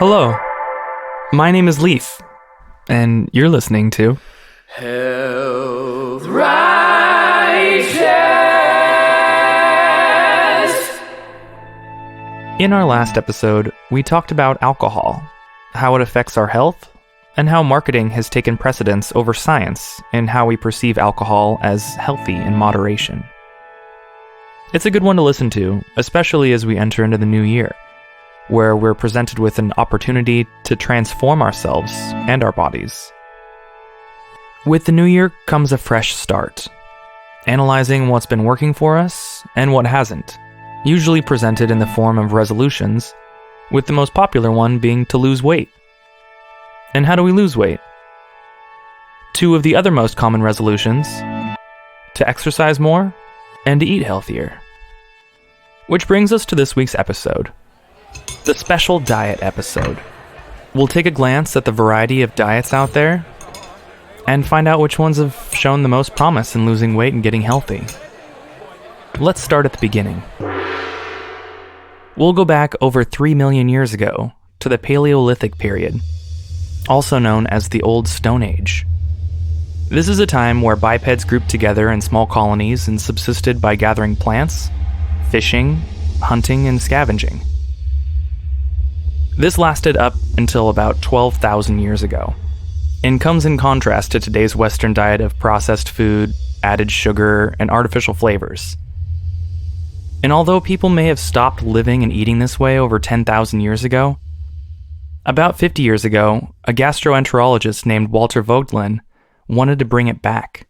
Hello, my name is Leaf, and you're listening to Health Righteous. In our last episode, we talked about alcohol, how it affects our health, and how marketing has taken precedence over science in how we perceive alcohol as healthy in moderation. It's a good one to listen to, especially as we enter into the new year, where we're presented with an opportunity to transform ourselves and our bodies. With the new year comes a fresh start, analyzing what's been working for us and what hasn't, usually presented in the form of resolutions, with the most popular one being to lose weight. And how do we lose weight? Two of the other most common resolutions: to exercise more and to eat healthier. Which brings us to this week's episode, the special diet episode. We'll take a glance at the variety of diets out there and find out which ones have shown the most promise in losing weight and getting healthy. Let's start at the beginning. We'll go back over 3 million years ago to the Paleolithic period, also known as the Old Stone Age. This is a time where bipeds grouped together in small colonies and subsisted by gathering plants, fishing, hunting, and scavenging. This lasted up until about 12,000 years ago, and comes in contrast to today's Western diet of processed food, added sugar, and artificial flavors. And although people may have stopped living and eating this way over 10,000 years ago, about 50 years ago, a gastroenterologist named Walter Vogelin wanted to bring it back.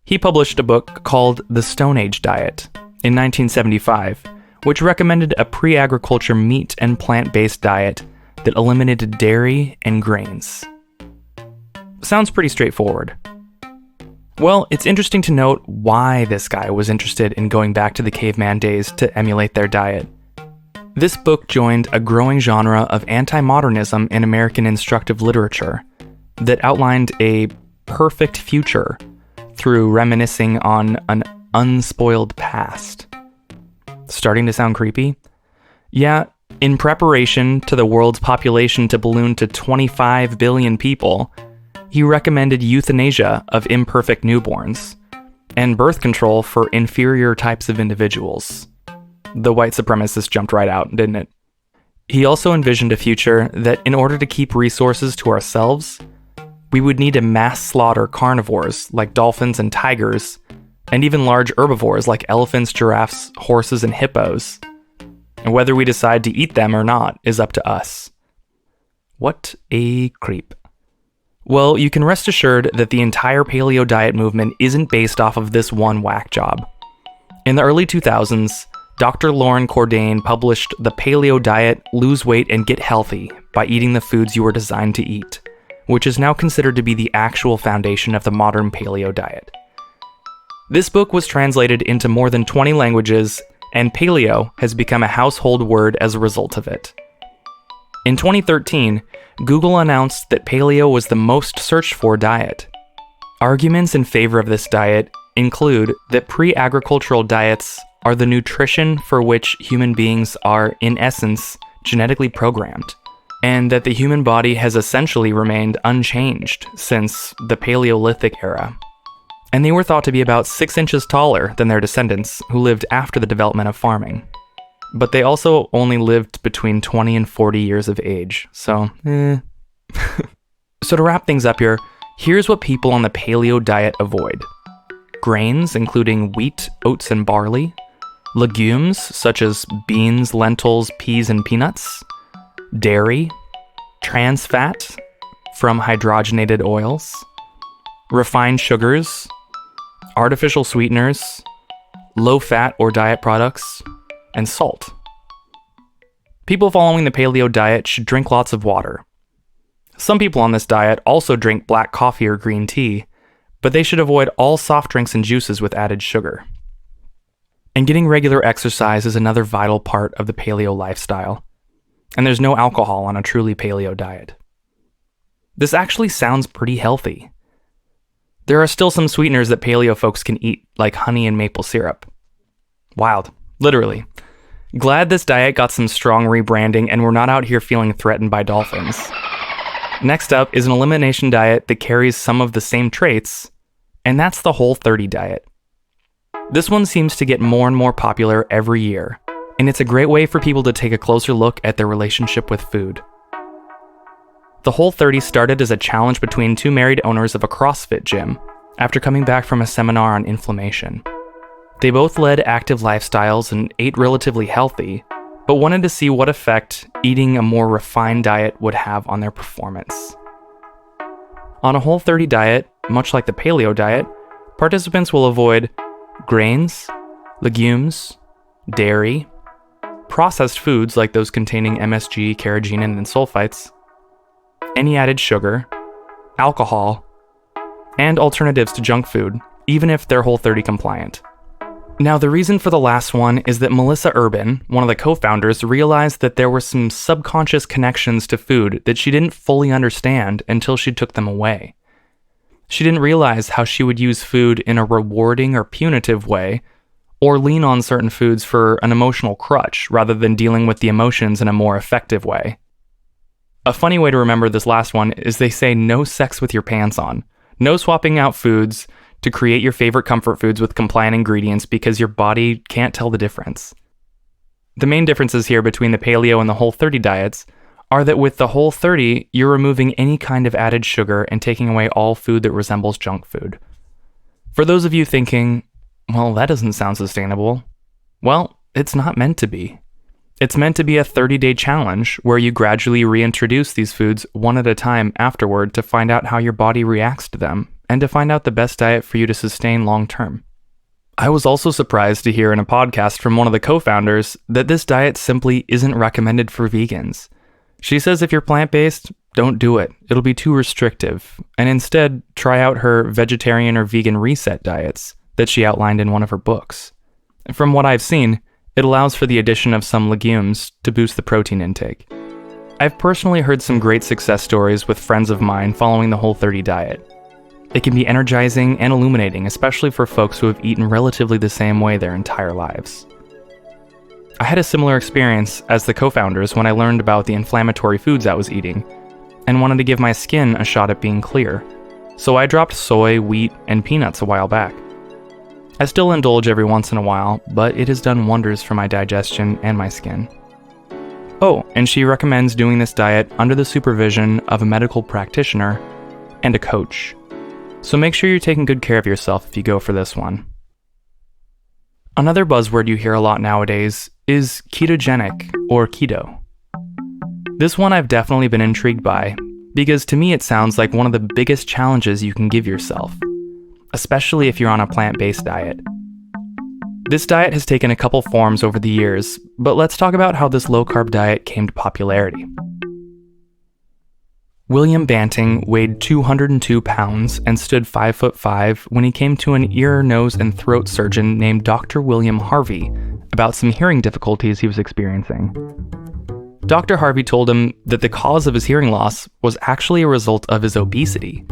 He published a book called The Stone Age Diet in 1975, which recommended a pre-agriculture meat and plant-based diet that eliminated dairy and grains. Sounds pretty straightforward. Well, it's interesting to note why this guy was interested in going back to the caveman days to emulate their diet. This book joined a growing genre of anti-modernism in American instructive literature that outlined a perfect future through reminiscing on an unspoiled past. Starting to sound creepy? Yeah, in preparation to the world's population to balloon to 25 billion people, he recommended euthanasia of imperfect newborns and birth control for inferior types of individuals. The white supremacist jumped right out, didn't it? He also envisioned a future that, in order to keep resources to ourselves, we would need to mass slaughter carnivores like dolphins and tigers, and even large herbivores like elephants, giraffes, horses, and hippos. And whether we decide to eat them or not is up to us. What a creep. Well, you can rest assured that the entire paleo diet movement isn't based off of this one whack job. In the early 2000s, Dr. Lauren Cordain published The Paleo Diet: Lose Weight and Get Healthy by Eating the Foods You Were Designed to Eat, which is now considered to be the actual foundation of the modern paleo diet. This book was translated into more than 20 languages, and paleo has become a household word as a result of it. In 2013, Google announced that paleo was the most searched for diet. Arguments in favor of this diet include that pre-agricultural diets are the nutrition for which human beings are, in essence, genetically programmed, and that the human body has essentially remained unchanged since the Paleolithic era. And they were thought to be about 6 inches taller than their descendants who lived after the development of farming. But they also only lived between 20 and 40 years of age, so So to wrap things up here, here's what people on the paleo diet avoid. Grains, including wheat, oats, and barley. Legumes, such as beans, lentils, peas, and peanuts. Dairy. Trans fat from hydrogenated oils. Refined sugars. Artificial sweeteners. Low-fat or diet products. And salt. People following the paleo diet should drink lots of water. Some people on this diet also drink black coffee or green tea, but they should avoid all soft drinks and juices with added sugar. And getting regular exercise is another vital part of the paleo lifestyle, and there's no alcohol on a truly paleo diet. This actually sounds pretty healthy. There are still some sweeteners that paleo folks can eat, like honey and maple syrup. Wild. Literally. Glad this diet got some strong rebranding and we're not out here feeling threatened by dolphins. Next up is an elimination diet that carries some of the same traits, and that's the Whole30 diet. This one seems to get more and more popular every year, and it's a great way for people to take a closer look at their relationship with food. The Whole30 started as a challenge between two married owners of a CrossFit gym after coming back from a seminar on inflammation. They both led active lifestyles and ate relatively healthy, but wanted to see what effect eating a more refined diet would have on their performance. On a Whole30 diet, much like the paleo diet, participants will avoid grains, legumes, dairy, processed foods like those containing MSG, carrageenan, and sulfites, any added sugar, alcohol, and alternatives to junk food, even if they're Whole30 compliant. Now, the reason for the last one is that Melissa Urban, one of the co-founders, realized that there were some subconscious connections to food that she didn't fully understand until she took them away. She didn't realize how she would use food in a rewarding or punitive way, or lean on certain foods for an emotional crutch rather than dealing with the emotions in a more effective way. A funny way to remember this last one is they say no sex with your pants on. No swapping out foods to create your favorite comfort foods with compliant ingredients because your body can't tell the difference. The main differences here between the paleo and the Whole30 diets are that with the Whole30, you're removing any kind of added sugar and taking away all food that resembles junk food. For those of you thinking, well, that doesn't sound sustainable, well, it's not meant to be. It's meant to be a 30-day challenge where you gradually reintroduce these foods one at a time afterward to find out how your body reacts to them and to find out the best diet for you to sustain long term. I was also surprised to hear in a podcast from one of the co-founders that this diet simply isn't recommended for vegans. She says if you're plant-based, don't do it. It'll be too restrictive. And instead, try out her vegetarian or vegan reset diets that she outlined in one of her books. From what I've seen, it allows for the addition of some legumes to boost the protein intake. I've personally heard some great success stories with friends of mine following the Whole30 diet. It can be energizing and illuminating, especially for folks who have eaten relatively the same way their entire lives. I had a similar experience as the co-founders when I learned about the inflammatory foods I was eating and wanted to give my skin a shot at being clear. So I dropped soy, wheat, and peanuts a while back. I still indulge every once in a while, but it has done wonders for my digestion and my skin. Oh, and she recommends doing this diet under the supervision of a medical practitioner and a coach. So make sure you're taking good care of yourself if you go for this one. Another buzzword you hear a lot nowadays is ketogenic or keto. This one I've definitely been intrigued by because to me it sounds like one of the biggest challenges you can give yourself, especially if you're on a plant-based diet. This diet has taken a couple forms over the years, but let's talk about how this low-carb diet came to popularity. William Banting weighed 202 pounds and stood 5'5" when he came to an ear, nose, and throat surgeon named Dr. William Harvey about some hearing difficulties he was experiencing. Dr. Harvey told him that the cause of his hearing loss was actually a result of his obesity,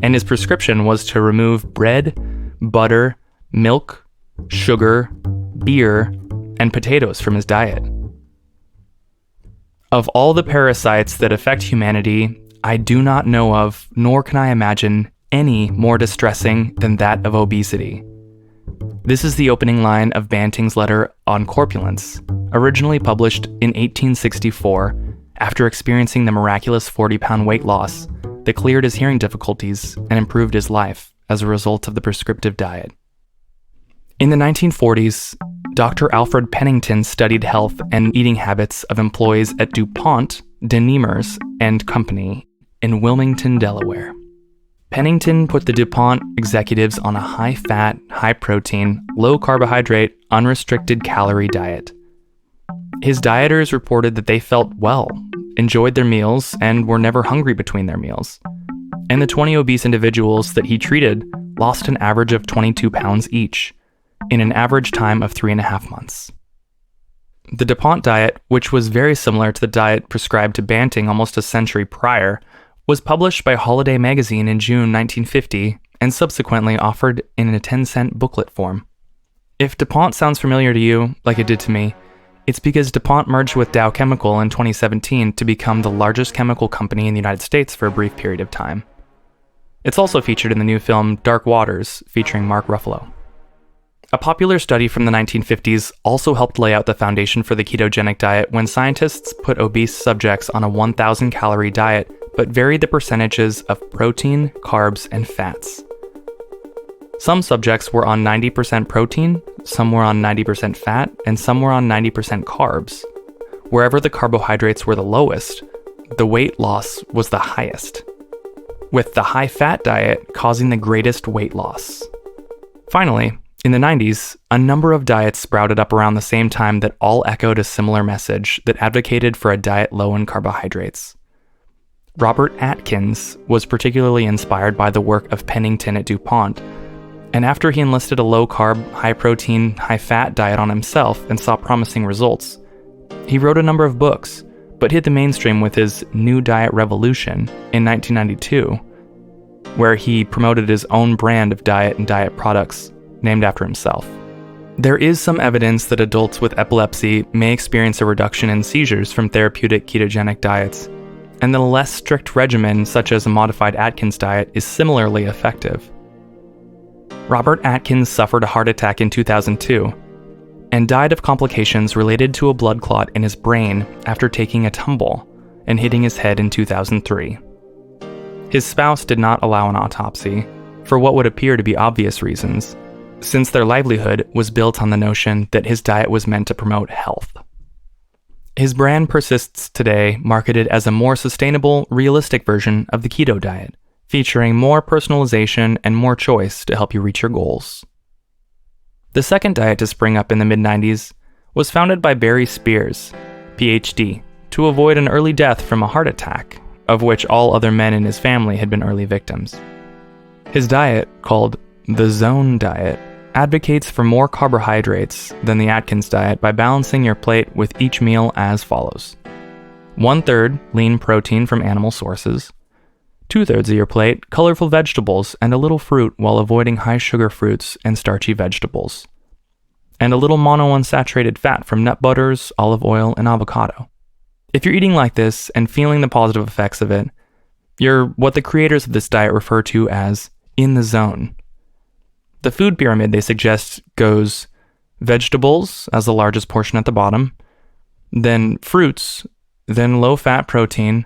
and his prescription was to remove bread, butter, milk, sugar, beer, and potatoes from his diet. Of all the parasites that affect humanity, I do not know of, nor can I imagine, any more distressing than that of obesity. This is the opening line of Banting's letter on corpulence, originally published in 1864 after experiencing the miraculous 40-pound weight loss that cleared his hearing difficulties and improved his life as a result of the prescriptive diet. In the 1940s, Dr. Alfred Pennington studied health and eating habits of employees at DuPont, de Nemers and Company in Wilmington, Delaware. Pennington put the DuPont executives on a high-fat, high-protein, low-carbohydrate, unrestricted calorie diet. His dieters reported that they felt well, enjoyed their meals, and were never hungry between their meals. And the 20 obese individuals that he treated lost an average of 22 pounds each, in an average time of 3.5 months. The DuPont diet, which was very similar to the diet prescribed to Banting almost a century prior, was published by Holiday magazine in June 1950 and subsequently offered in a 10-cent booklet form. If DuPont sounds familiar to you, like it did to me, It's because DuPont merged with Dow Chemical in 2017 to become the largest chemical company in the United States for a brief period of time. It's also featured in the new film Dark Waters, featuring Mark Ruffalo. A popular study from the 1950s also helped lay out the foundation for the ketogenic diet when scientists put obese subjects on a 1,000-calorie diet but varied the percentages of protein, carbs, and fats. Some subjects were on 90% protein, some were on 90% fat, and some were on 90% carbs. Wherever the carbohydrates were the lowest, the weight loss was the highest, with the high-fat diet causing the greatest weight loss. Finally, in the 90s, a number of diets sprouted up around the same time that all echoed a similar message that advocated for a diet low in carbohydrates. Robert Atkins was particularly inspired by the work of Pennington at DuPont, and after he enlisted a low-carb, high-protein, high-fat diet on himself and saw promising results, he wrote a number of books, but hit the mainstream with his New Diet Revolution in 1992, where he promoted his own brand of diet and diet products named after himself. There is some evidence that adults with epilepsy may experience a reduction in seizures from therapeutic ketogenic diets, and that a less strict regimen such as a modified Atkins diet is similarly effective. Robert Atkins suffered a heart attack in 2002 and died of complications related to a blood clot in his brain after taking a tumble and hitting his head in 2003. His spouse did not allow an autopsy, for what would appear to be obvious reasons, since their livelihood was built on the notion that his diet was meant to promote health. His brand persists today, marketed as a more sustainable, realistic version of the keto diet, featuring more personalization and more choice to help you reach your goals. The second diet to spring up in the mid-90s was founded by Barry Spears, PhD, to avoid an early death from a heart attack, of which all other men in his family had been early victims. His diet, called the Zone Diet, advocates for more carbohydrates than the Atkins diet by balancing your plate with each meal as follows: 1/3 lean protein from animal sources, 2/3 of your plate colorful vegetables and a little fruit while avoiding high-sugar fruits and starchy vegetables, and a little monounsaturated fat from nut butters, olive oil, and avocado. If you're eating like this and feeling the positive effects of it, you're what the creators of this diet refer to as in the zone. The food pyramid they suggest goes vegetables as the largest portion at the bottom, then fruits, then low-fat protein.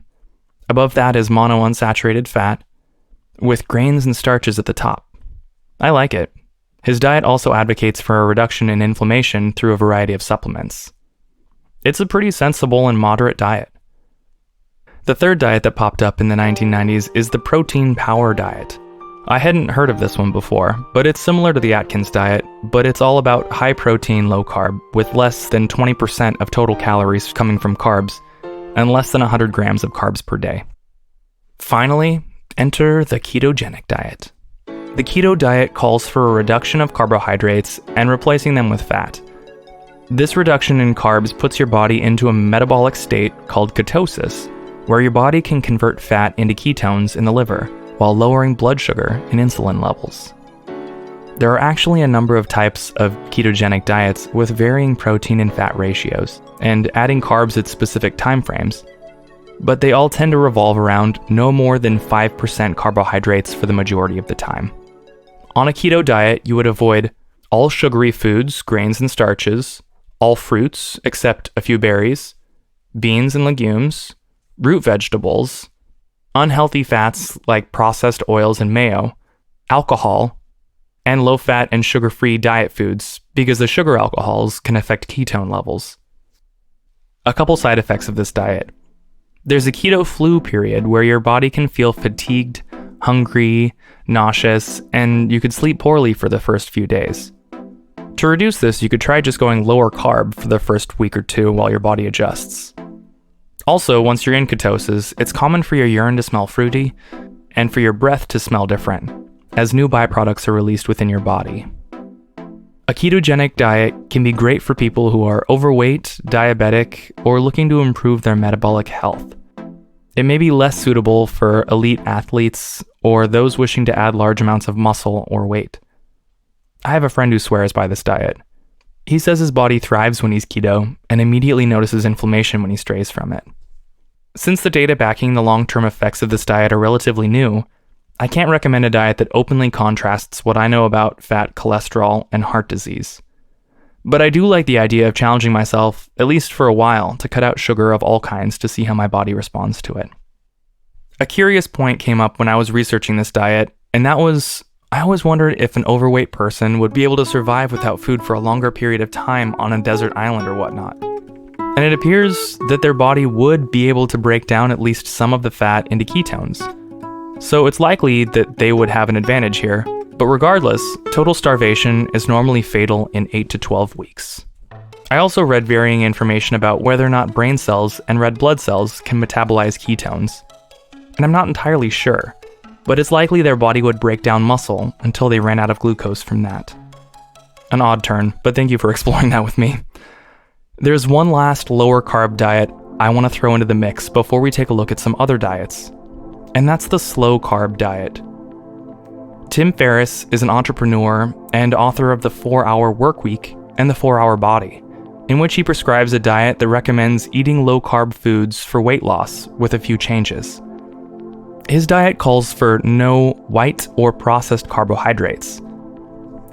Above that is monounsaturated fat, with grains and starches at the top. I like it. His diet also advocates for a reduction in inflammation through a variety of supplements. It's a pretty sensible and moderate diet. The third diet that popped up in the 1990s is the protein power diet. I hadn't heard of this one before, but it's similar to the Atkins diet, but it's all about high protein, low carb, with less than 20% of total calories coming from carbs, and less than 100 grams of carbs per day. Finally, enter the ketogenic diet. The keto diet calls for a reduction of carbohydrates and replacing them with fat. This reduction in carbs puts your body into a metabolic state called ketosis, where your body can convert fat into ketones in the liver, while lowering blood sugar and insulin levels. There are actually a number of types of ketogenic diets with varying protein and fat ratios, and adding carbs at specific time frames, but they all tend to revolve around no more than 5% carbohydrates for the majority of the time. On a keto diet, you would avoid all sugary foods, grains and starches, all fruits except a few berries, beans and legumes, root vegetables, unhealthy fats like processed oils and mayo, alcohol, and low-fat and sugar-free diet foods because the sugar alcohols can affect ketone levels. A couple side effects of this diet. There's a keto flu period where your body can feel fatigued, hungry, nauseous, and you could sleep poorly for the first few days. To reduce this, you could try just going lower carb for the first week or two while your body adjusts. Also, once you're in ketosis, it's common for your urine to smell fruity and for your breath to smell different, as new byproducts are released within your body. A ketogenic diet can be great for people who are overweight, diabetic, or looking to improve their metabolic health. It may be less suitable for elite athletes or those wishing to add large amounts of muscle or weight. I have a friend who swears by this diet. He says his body thrives when he's keto and immediately notices inflammation when he strays from it. Since the data backing the long-term effects of this diet are relatively new, I can't recommend a diet that openly contrasts what I know about fat, cholesterol, and heart disease. But I do like the idea of challenging myself, at least for a while, to cut out sugar of all kinds to see how my body responds to it. A curious point came up when I was researching this diet, and that was, I always wondered if an overweight person would be able to survive without food for a longer period of time on a desert island or whatnot. And it appears that their body would be able to break down at least some of the fat into ketones. So it's likely that they would have an advantage here, but regardless, total starvation is normally fatal in 8 to 12 weeks. I also read varying information about whether or not brain cells and red blood cells can metabolize ketones, and I'm not entirely sure, but it's likely their body would break down muscle until they ran out of glucose from that. An odd turn, but thank you for exploring that with me. There's one last lower carb diet I want to throw into the mix before we take a look at some other diets, and that's the slow carb diet. Tim Ferriss is an entrepreneur and author of The 4-Hour Workweek and The 4-Hour Body, in which he prescribes a diet that recommends eating low-carb foods for weight loss with a few changes. His diet calls for no white or processed carbohydrates.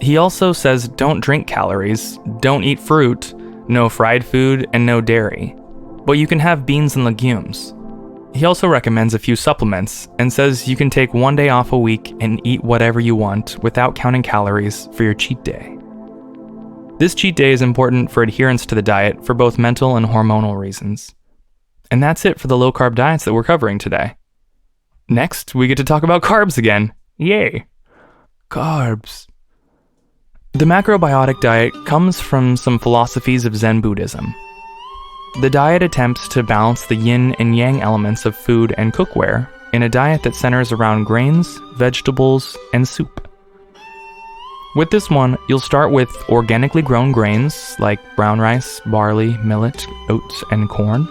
He also says don't drink calories, don't eat fruit, no fried food, and no dairy, but you can have beans and legumes. He also recommends a few supplements and says you can take one day off a week and eat whatever you want without counting calories for your cheat day. This cheat day is important for adherence to the diet for both mental and hormonal reasons. And that's it for the low-carb diets that we're covering today. Next, we get to talk about carbs again. Yay! Carbs. The macrobiotic diet comes from some philosophies of Zen Buddhism. The diet attempts to balance the yin and yang elements of food and cookware in a diet that centers around grains, vegetables, and soup. With this one, you'll start with organically grown grains like brown rice, barley, millet, oats, and corn.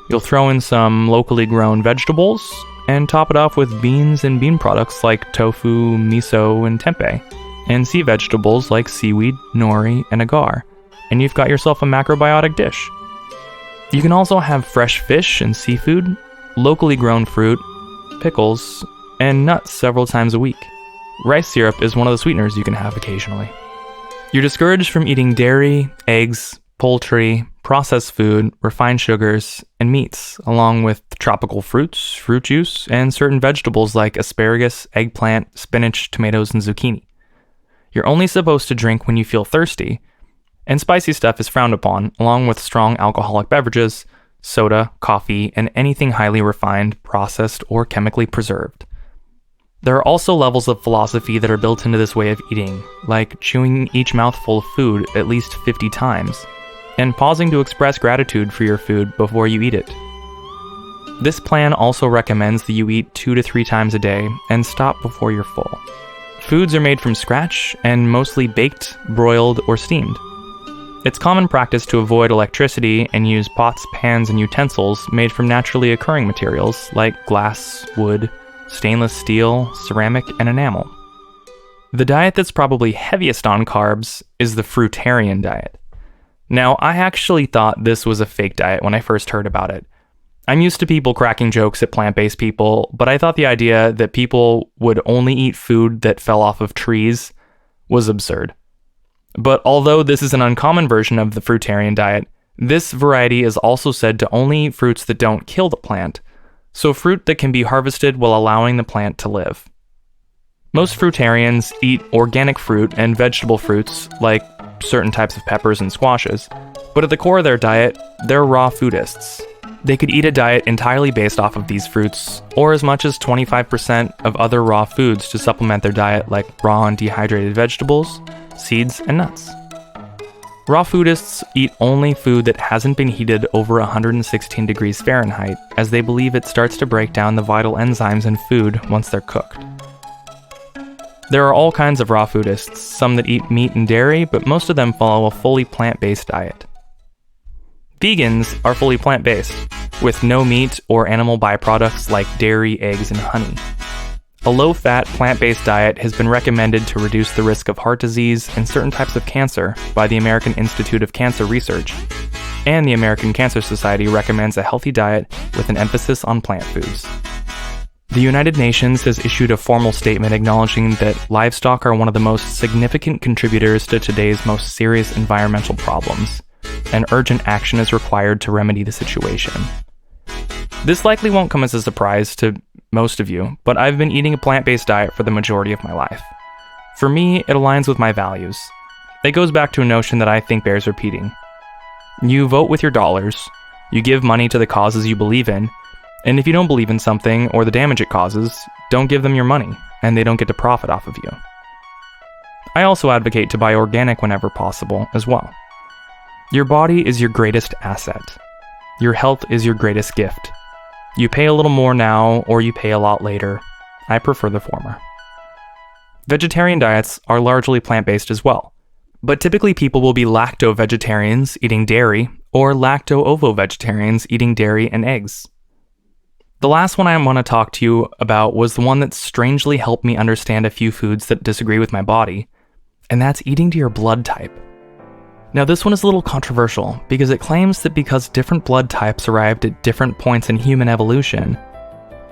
You'll throw in some locally grown vegetables and top it off with beans and bean products like tofu, miso, and tempeh, and sea vegetables like seaweed, nori, and agar, and you've got yourself a macrobiotic dish. You can also have fresh fish and seafood, locally grown fruit, pickles, and nuts several times a week. Rice syrup is one of the sweeteners you can have occasionally. You're discouraged from eating dairy, eggs, poultry, processed food, refined sugars, and meats, along with tropical fruits, fruit juice, and certain vegetables like asparagus, eggplant, spinach, tomatoes, and zucchini. You're only supposed to drink when you feel thirsty, and spicy stuff is frowned upon, along with strong alcoholic beverages, soda, coffee, and anything highly refined, processed, or chemically preserved. There are also levels of philosophy that are built into this way of eating, like chewing each mouthful of food at least 50 times, and pausing to express gratitude for your food before you eat it. This plan also recommends that you eat 2 to 3 times a day and stop before you're full. Foods are made from scratch and mostly baked, broiled, or steamed. It's common practice to avoid electricity and use pots, pans, and utensils made from naturally occurring materials like glass, wood, stainless steel, ceramic, and enamel. The diet that's probably heaviest on carbs is the fruitarian diet. Now, I actually thought this was a fake diet when I first heard about it. I'm used to people cracking jokes at plant-based people, but I thought the idea that people would only eat food that fell off of trees was absurd. But although this is an uncommon version of the fruitarian diet, this variety is also said to only eat fruits that don't kill the plant, so fruit that can be harvested while allowing the plant to live. Most fruitarians eat organic fruit and vegetable fruits, like certain types of peppers and squashes, but at the core of their diet, they're raw foodists. They could eat a diet entirely based off of these fruits, or as much as 25% of other raw foods to supplement their diet, like raw and dehydrated vegetables, seeds, and nuts. Raw foodists eat only food that hasn't been heated over 116 degrees Fahrenheit, as they believe it starts to break down the vital enzymes in food once they're cooked. There are all kinds of raw foodists, some that eat meat and dairy, but most of them follow a fully plant-based diet. Vegans are fully plant-based, with no meat or animal byproducts like dairy, eggs, and honey. A low-fat, plant-based diet has been recommended to reduce the risk of heart disease and certain types of cancer by the American Institute of Cancer Research, and the American Cancer Society recommends a healthy diet with an emphasis on plant foods. The United Nations has issued a formal statement acknowledging that livestock are one of the most significant contributors to today's most serious environmental problems, and urgent action is required to remedy the situation. This likely won't come as a surprise to most of you, but I've been eating a plant-based diet for the majority of my life. For me, it aligns with my values. It goes back to a notion that I think bears repeating. You vote with your dollars, you give money to the causes you believe in, and if you don't believe in something or the damage it causes, don't give them your money, and they don't get to profit off of you. I also advocate to buy organic whenever possible as well. Your body is your greatest asset. Your health is your greatest gift. You pay a little more now, or you pay a lot later. I prefer the former. Vegetarian diets are largely plant-based as well, but typically people will be lacto-vegetarians eating dairy, or lacto-ovo-vegetarians eating dairy and eggs. The last one I want to talk to you about was the one that strangely helped me understand a few foods that disagree with my body, and that's eating to your blood type. Now this one is a little controversial because it claims that because different blood types arrived at different points in human evolution,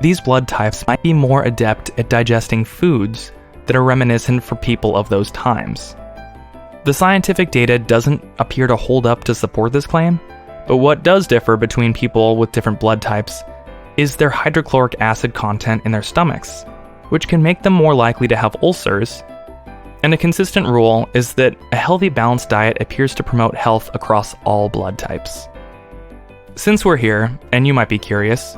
these blood types might be more adept at digesting foods that are reminiscent for people of those times. The scientific data doesn't appear to hold up to support this claim, but what does differ between people with different blood types is their hydrochloric acid content in their stomachs, which can make them more likely to have ulcers. And a consistent rule is that a healthy, balanced diet appears to promote health across all blood types. Since we're here, and you might be curious,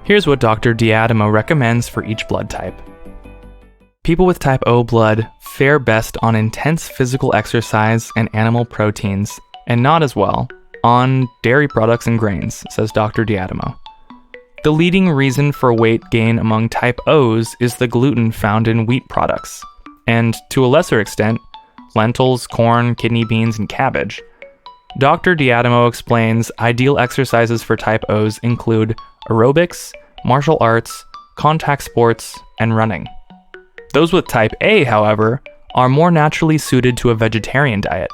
here's what Dr. D'Adamo recommends for each blood type. People with type O blood fare best on intense physical exercise and animal proteins, and not as well on dairy products and grains, says Dr. D'Adamo. The leading reason for weight gain among type O's is the gluten found in wheat products, and to a lesser extent, lentils, corn, kidney beans, and cabbage. Dr. D'Adamo explains ideal exercises for type O's include aerobics, martial arts, contact sports, and running. Those with type A, however, are more naturally suited to a vegetarian diet,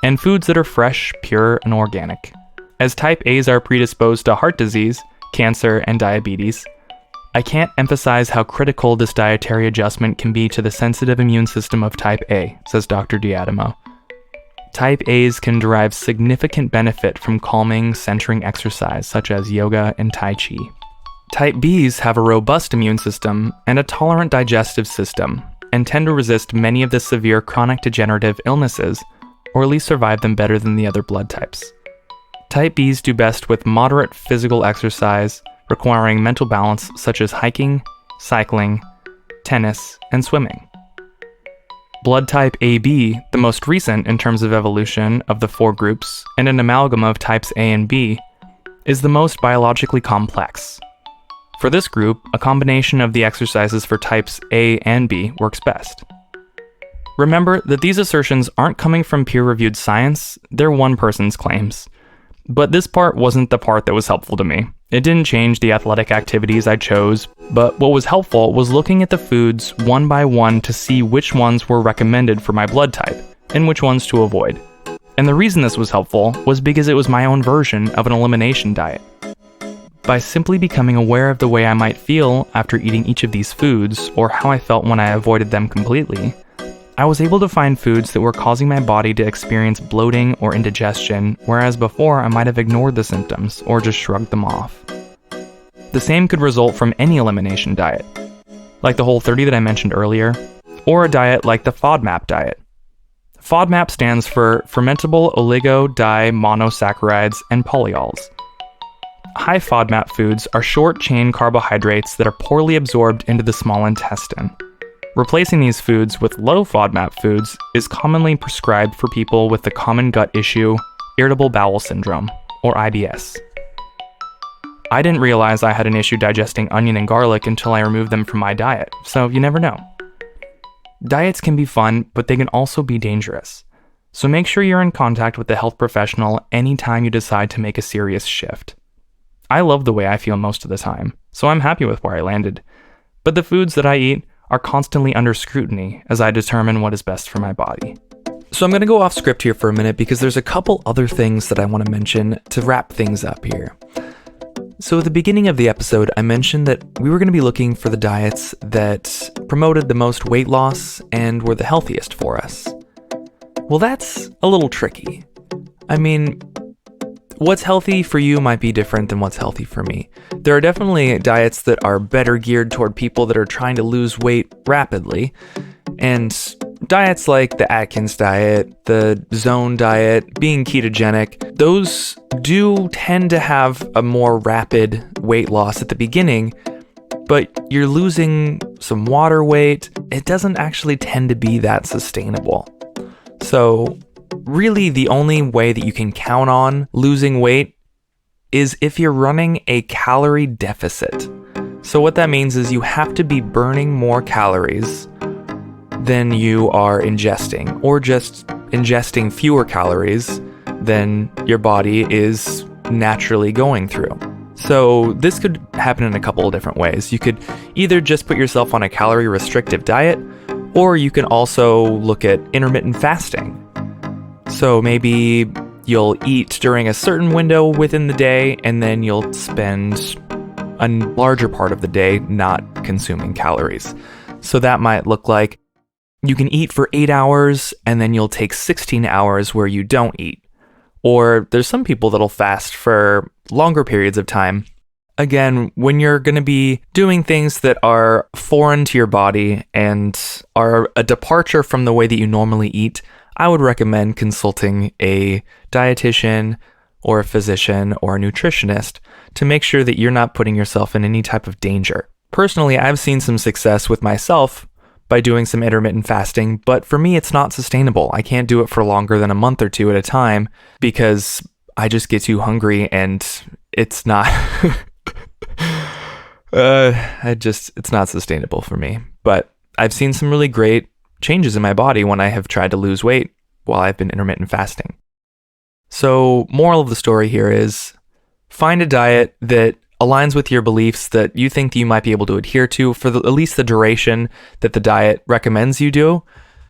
and foods that are fresh, pure, and organic. As type A's are predisposed to heart disease, cancer, and diabetes, I can't emphasize how critical this dietary adjustment can be to the sensitive immune system of type A, says Dr. D'Adamo. Type A's can derive significant benefit from calming, centering exercise such as yoga and Tai Chi. Type B's have a robust immune system and a tolerant digestive system, and tend to resist many of the severe chronic degenerative illnesses, or at least survive them better than the other blood types. Type B's do best with moderate physical exercise, requiring mental balance such as hiking, cycling, tennis, and swimming. Blood type AB, the most recent in terms of evolution of the four groups, and an amalgam of types A and B, is the most biologically complex. For this group, a combination of the exercises for types A and B works best. Remember that these assertions aren't coming from peer-reviewed science, they're one person's claims. But this part wasn't the part that was helpful to me. It didn't change the athletic activities I chose, but what was helpful was looking at the foods one by one to see which ones were recommended for my blood type, and which ones to avoid. And the reason this was helpful was because it was my own version of an elimination diet. By simply becoming aware of the way I might feel after eating each of these foods, or how I felt when I avoided them completely, I was able to find foods that were causing my body to experience bloating or indigestion, whereas before I might have ignored the symptoms or just shrugged them off. The same could result from any elimination diet, like the Whole30 that I mentioned earlier, or a diet like the FODMAP diet. FODMAP stands for fermentable oligo-di-monosaccharides and polyols. High FODMAP foods are short-chain carbohydrates that are poorly absorbed into the small intestine. Replacing these foods with low FODMAP foods is commonly prescribed for people with the common gut issue, irritable bowel syndrome, or IBS. I didn't realize I had an issue digesting onion and garlic until I removed them from my diet, so you never know. Diets can be fun, but they can also be dangerous. So make sure you're in contact with a health professional anytime you decide to make a serious shift. I love the way I feel most of the time, so I'm happy with where I landed. but the foods that I eat are constantly under scrutiny as I determine what is best for my body. So I'm going to go off script here for a minute because there's a couple other things that I want to mention to wrap things up here. So at the beginning of the episode, I mentioned that we were going to be looking for the diets that promoted the most weight loss and were the healthiest for us. Well, that's a little tricky. I mean, what's healthy for you might be different than what's healthy for me. There are definitely diets that are better geared toward people that are trying to lose weight rapidly, and diets like the Atkins diet, the Zone diet, being ketogenic, those do tend to have a more rapid weight loss at the beginning, but you're losing some water weight. It doesn't actually tend to be that sustainable. So really the only way that you can count on losing weight is if you're running a calorie deficit. So what that means is you have to be burning more calories than you are ingesting, or just ingesting fewer calories than your body is naturally going through. So this could happen in a couple of different ways. You could either just put yourself on a calorie restrictive diet, or you can also look at intermittent fasting. So maybe you'll eat during a certain window within the day, and then you'll spend a larger part of the day not consuming calories. So that might look like you can eat for 8 hours, and then you'll take 16 hours where you don't eat. Or there's some people that'll fast for longer periods of time. Again, when you're going to be doing things that are foreign to your body and are a departure from the way that you normally eat, I would recommend consulting a dietitian or a physician or a nutritionist to make sure that you're not putting yourself in any type of danger. Personally, I've seen some success with myself by doing some intermittent fasting, but for me, it's not sustainable. I can't do it for longer than a month or two at a time because I just get too hungry and it's not, it's not sustainable for me. But I've seen some really great changes in my body when I have tried to lose weight while I've been intermittent fasting. So, moral of the story here is find a diet that aligns with your beliefs that you think that you might be able to adhere to for at least the duration that the diet recommends you do.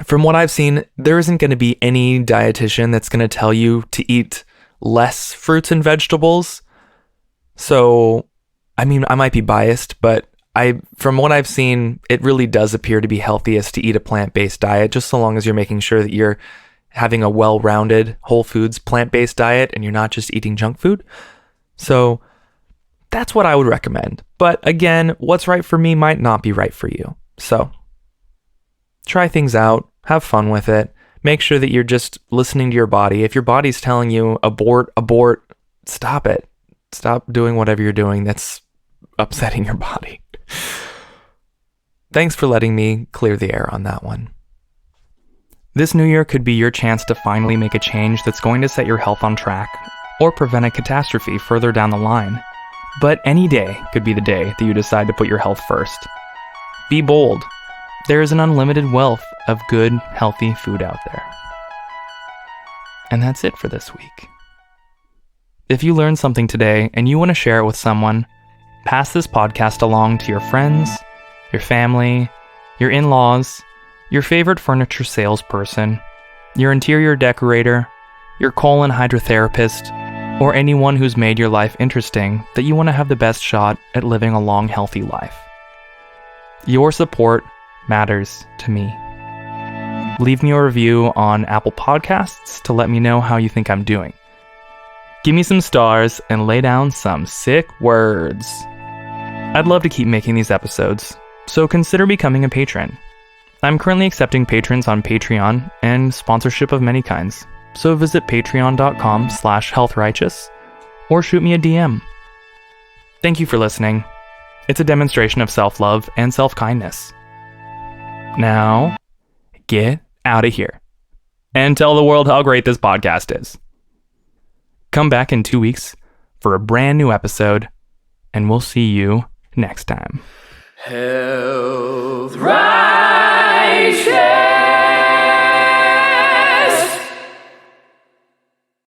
From what I've seen, there isn't going to be any dietitian that's going to tell you to eat less fruits and vegetables. So, I mean, I might be biased, but from what I've seen, it really does appear to be healthiest to eat a plant-based diet, just so long as you're making sure that you're having a well-rounded, whole foods, plant-based diet and you're not just eating junk food. So that's what I would recommend. But again, what's right for me might not be right for you. So try things out, have fun with it. Make sure that you're just listening to your body. If your body's telling you abort, stop it. Stop doing whatever you're doing that's upsetting your body. Thanks for letting me clear the air on that one. This new year could be your chance to finally make a change that's going to set your health on track or prevent a catastrophe further down the line. But any day could be the day that you decide to put your health first. Be bold. There is an unlimited wealth of good, healthy food out there. And that's it for this week. If you learned something today and you want to share it with someone, pass this podcast along to your friends, your family, your in-laws, your favorite furniture salesperson, your interior decorator, your colon hydrotherapist, or anyone who's made your life interesting that you want to have the best shot at living a long, healthy life. Your support matters to me. Leave me a review on Apple Podcasts to let me know how you think I'm doing. Give me some stars and lay down some sick words. I'd love to keep making these episodes, so consider becoming a patron. I'm currently accepting patrons on Patreon and sponsorship of many kinds. So visit patreon.com/healthrighteous or shoot me a DM. Thank you for listening. It's a demonstration of self-love and self-kindness. Now, get out of here and tell the world how great this podcast is. Come back in 2 weeks for a brand new episode, and we'll see you next time. Health Righteous.